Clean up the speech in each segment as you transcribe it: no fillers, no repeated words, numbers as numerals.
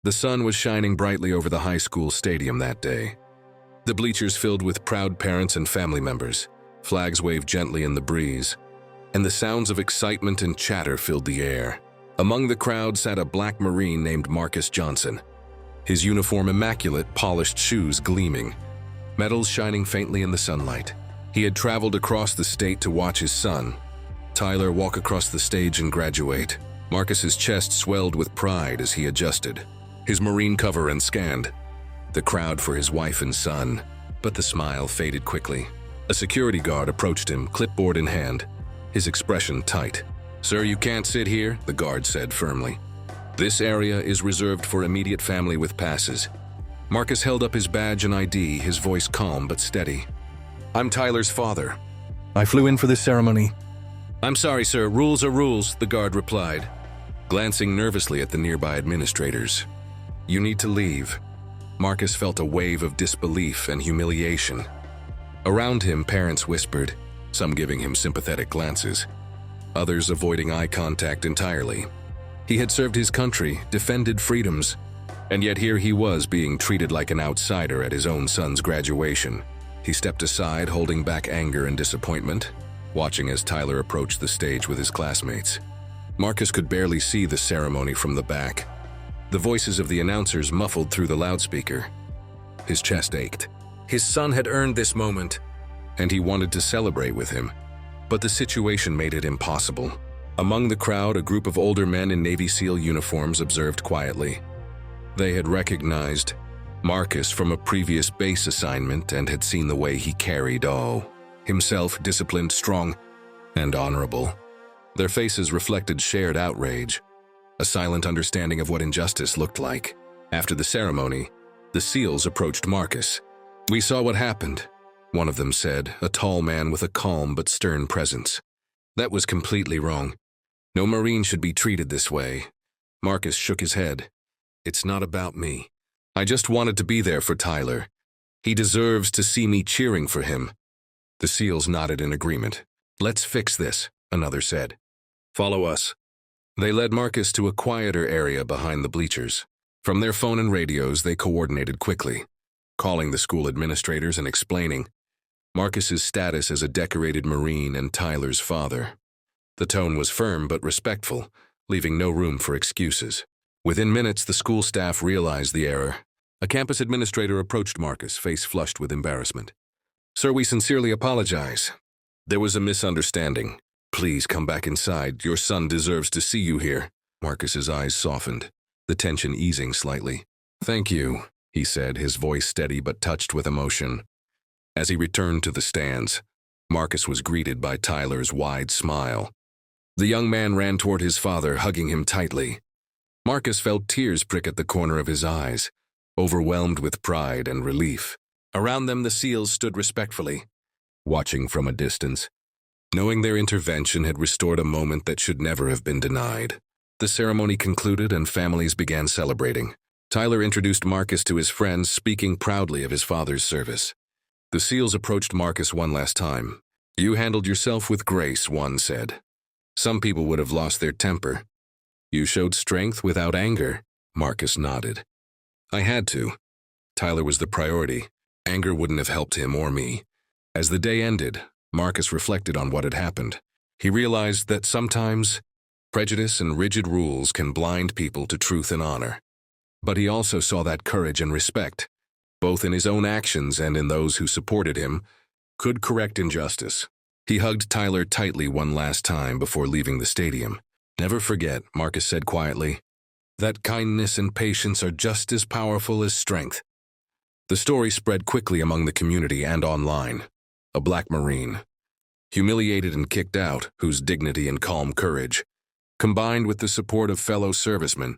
The sun was shining brightly over the high school stadium that day. The bleachers filled with proud parents and family members, flags waved gently in the breeze, and the sounds of excitement and chatter filled the air. Among the crowd sat a black Marine named Marcus Johnson, his uniform immaculate, polished shoes gleaming, medals shining faintly in the sunlight. He had traveled across the state to watch his son, Tyler, walk across the stage and graduate. Marcus's chest swelled with pride as he adjusted his Marine cover and scanned the crowd for his wife and son, but the smile faded quickly. A security guard approached him, clipboard in hand, his expression tight. "Sir, you can't sit here," the guard said firmly. "This area is reserved for immediate family with passes." Marcus held up his badge and ID, his voice calm but steady. "I'm Tyler's father. I flew in for this ceremony." "I'm sorry, sir. Rules are rules," the guard replied, glancing nervously at the nearby administrators. "You need to leave." Marcus felt a wave of disbelief and humiliation. Around him, parents whispered, some giving him sympathetic glances, others avoiding eye contact entirely. He had served his country, defended freedoms, and yet here he was being treated like an outsider at his own son's graduation. He stepped aside, holding back anger and disappointment, watching as Tyler approached the stage with his classmates. Marcus could barely see the ceremony from the back. The voices of the announcers muffled through the loudspeaker. His chest ached. His son had earned this moment, and he wanted to celebrate with him. But the situation made it impossible. Among the crowd, a group of older men in Navy SEAL uniforms observed quietly. They had recognized Marcus from a previous base assignment and had seen the way he carried himself, disciplined, strong, and honorable. Their faces reflected shared outrage, a silent understanding of what injustice looked like. After the ceremony, the SEALs approached Marcus. "We saw what happened," one of them said, a tall man with a calm but stern presence. "That was completely wrong. No Marine should be treated this way." Marcus shook his head. "It's not about me. I just wanted to be there for Tyler. He deserves to see me cheering for him." The SEALs nodded in agreement. "Let's fix this," another said. "Follow us." They led Marcus to a quieter area behind the bleachers. From their phone and radios, they coordinated quickly, calling the school administrators and explaining Marcus's status as a decorated Marine and Tyler's father. The tone was firm but respectful, leaving no room for excuses. Within minutes, the school staff realized the error. A campus administrator approached Marcus, face flushed with embarrassment. "Sir, we sincerely apologize. There was a misunderstanding. Please come back inside. Your son deserves to see you here." Marcus's eyes softened, the tension easing slightly. "Thank you," he said, his voice steady but touched with emotion. As he returned to the stands, Marcus was greeted by Tyler's wide smile. The young man ran toward his father, hugging him tightly. Marcus felt tears prick at the corner of his eyes, overwhelmed with pride and relief. Around them, the SEALs stood respectfully, watching from a distance, knowing their intervention had restored a moment that should never have been denied. The ceremony concluded and families began celebrating. Tyler introduced Marcus to his friends, speaking proudly of his father's service. The SEALs approached Marcus one last time. "You handled yourself with grace," one said. "Some people would have lost their temper. You showed strength without anger." Marcus nodded. "I had to. Tyler was the priority. Anger wouldn't have helped him or me." As the day ended, Marcus reflected on what had happened. He realized that sometimes prejudice and rigid rules can blind people to truth and honor. But he also saw that courage and respect, both in his own actions and in those who supported him, could correct injustice. He hugged Tyler tightly one last time before leaving the stadium. "Never forget," Marcus said quietly, "that kindness and patience are just as powerful as strength." The story spread quickly among the community and online. A black Marine, humiliated and kicked out, whose dignity and calm courage, combined with the support of fellow servicemen,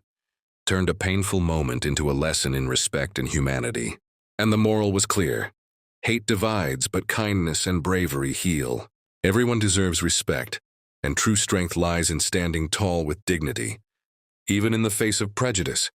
turned a painful moment into a lesson in respect and humanity. And the moral was clear. Hate divides, but kindness and bravery heal. Everyone deserves respect, and true strength lies in standing tall with dignity, even in the face of prejudice.